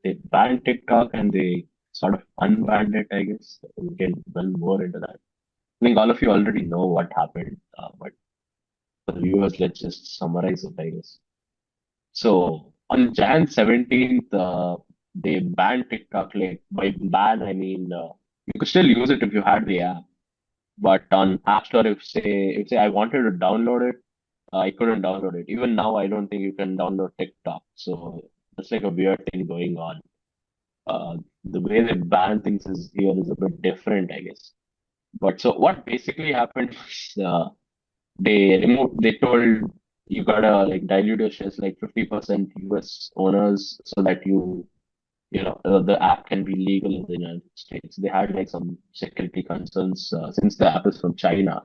they banned TikTok and they sort of unbanned it, I guess. We can delve more into that. I think all of you already know what happened, but for the viewers, let's just summarize it, I guess. So on Jan 17th, they banned TikTok. Like by ban, I mean you could still use it if you had the app, but on App Store, if say I wanted to download it, I couldn't download it. Even now, I don't think you can download TikTok. So that's like a weird thing going on. The way they ban things is here is a bit different, I guess. But so what basically happened was they told you gotta like dilute your shares like 50% US owners so that the app can be legal in the United States. They had like some security concerns since the app is from China.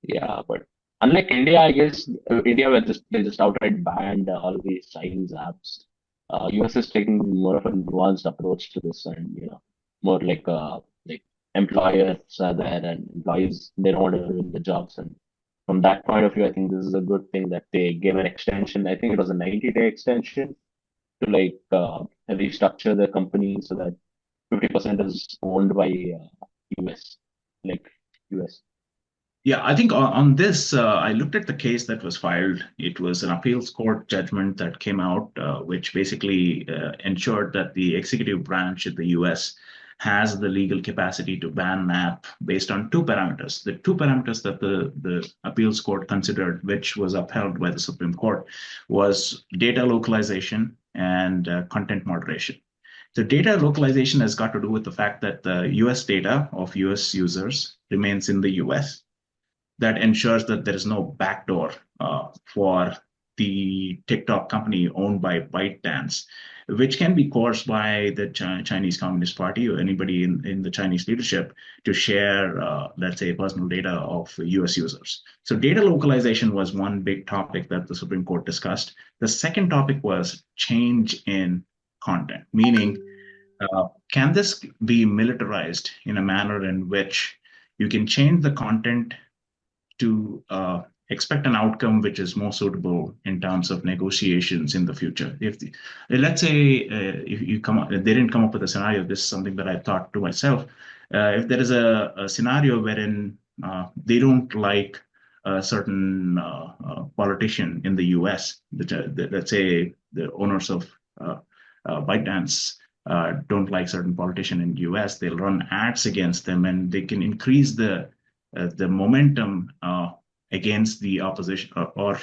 Yeah, but unlike India, I guess India were just they just outright banned all these Chinese apps. US is taking more of an nuanced approach to this, and more like employers are there and employees they don't want to ruin the jobs. And from that point of view, I think this is a good thing that they gave an extension. I think it was a 90-day extension to restructure the company so that 50% is owned by US, like US. Yeah, I think on this, I looked at the case that was filed. It was an appeals court judgment that came out, which basically ensured that the executive branch in the US has the legal capacity to ban an app based on two parameters. The two parameters that the appeals court considered, which was upheld by the Supreme Court, was data localization and content moderation. The data localization has got to do with the fact that the US data of US users remains in the US. That ensures that there is no backdoor for the TikTok company owned by ByteDance, which can be coerced by the Chinese Communist Party or anybody in the Chinese leadership to share, let's say, personal data of US users. So data localization was one big topic that the Supreme Court discussed. The second topic was change in content, meaning can this be militarized in a manner in which you can change the content to expect an outcome which is more suitable in terms of negotiations in the future. Let's say if you come up, they didn't come up with a scenario. This is something that I thought to myself. If there is a scenario wherein they don't like a certain politician in the U.S., let's say the owners of ByteDance don't like certain politician in the U.S., they'll run ads against them, and they can increase the momentum against the opposition or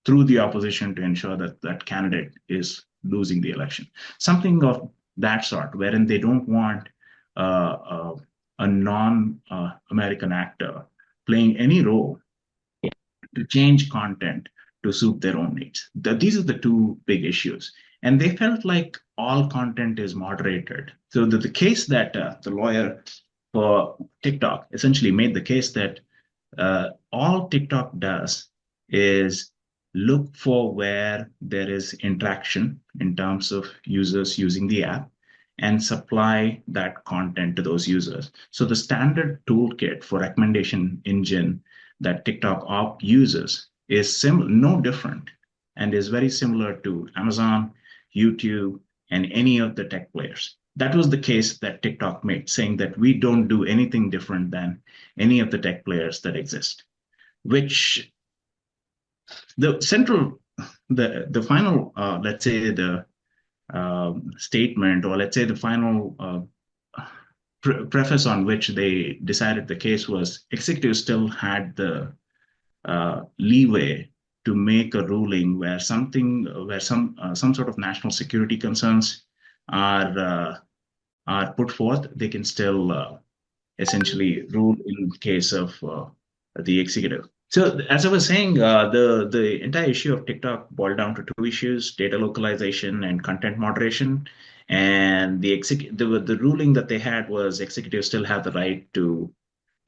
through the opposition to ensure that that candidate is losing the election. Something of that sort, wherein they don't want a non-American actor playing any role to change content to suit their own needs. These are the two big issues. And they felt like all content is moderated. So the case that the lawyer for TikTok essentially made the case that all TikTok does is look for where there is interaction in terms of users using the app and supply that content to those users. So the standard toolkit for recommendation engine that TikTok uses is no different and is very similar to Amazon, YouTube, and any of the tech players. That was the case that TikTok made, saying that we don't do anything different than any of the tech players that exist, which the central, the final, let's say the statement, or let's say the final preface on which they decided the case was executives still had the leeway to make a ruling where some sort of national security concerns are put forth, they can still essentially rule in case of the executive. So as I was saying, the entire issue of TikTok boiled down to two issues: data localization and content moderation. And the ruling that they had was executives still have the right to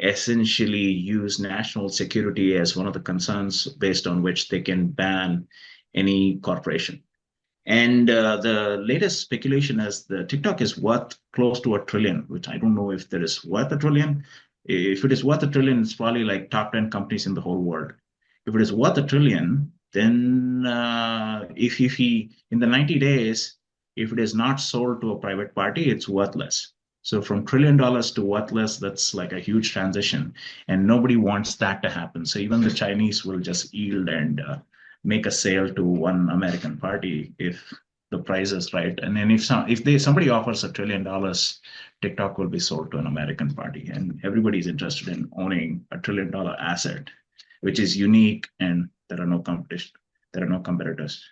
essentially use national security as one of the concerns based on which they can ban any corporation. And the latest speculation is the TikTok is worth close to $1 trillion, which I don't know if there is worth $1 trillion. If it is worth $1 trillion, it's probably like top 10 companies in the whole world. If it is worth $1 trillion, then if he in the 90 days if it is not sold to a private party, it's worthless. So from $1 trillion to worthless, that's like a huge transition, and nobody wants that to happen. So even the Chinese will just yield and make a sale to one American party if the price is right. And then if somebody offers $1 trillion, TikTok will be sold to an American party, and everybody's interested in owning $1 trillion asset, which is unique, and there are no competition. There are no competitors.